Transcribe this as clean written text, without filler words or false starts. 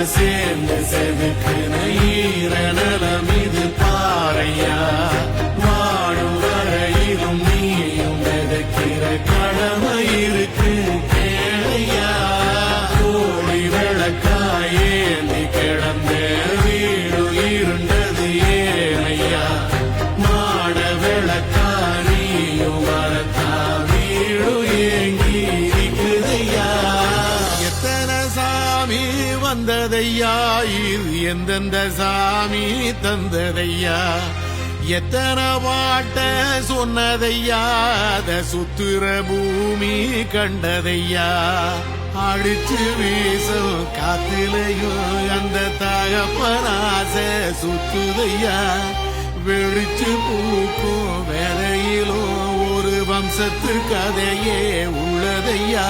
சேர்ந்து செதுக்குன ஈரநலம் இது பாறையா வாழும் வரையிலும் நீயும் விதைக்கிற கடமை இருக்கு கேளையா கோழி விளக்காயேந்தி கிடந்த வீடு இருண்டது ஏனையா மாட விளக்காரியும் வரத்தா வீடு ஏங்கி இருக்குதையா எத்தனை சாமி வந்ததையா இது எந்தெந்த சாமி தந்ததையா எத்தனை பாட்ட சொன்னதையா அத சுத்துற பூமி கண்டதையா அடிச்சு வீசும் காத்திலையும் அந்த தகப்பனாச சுத்துதையா வெடிச்சு பூக்கும் வேலையிலும் ஒரு வம்சத்து கதையே உள்ளதையா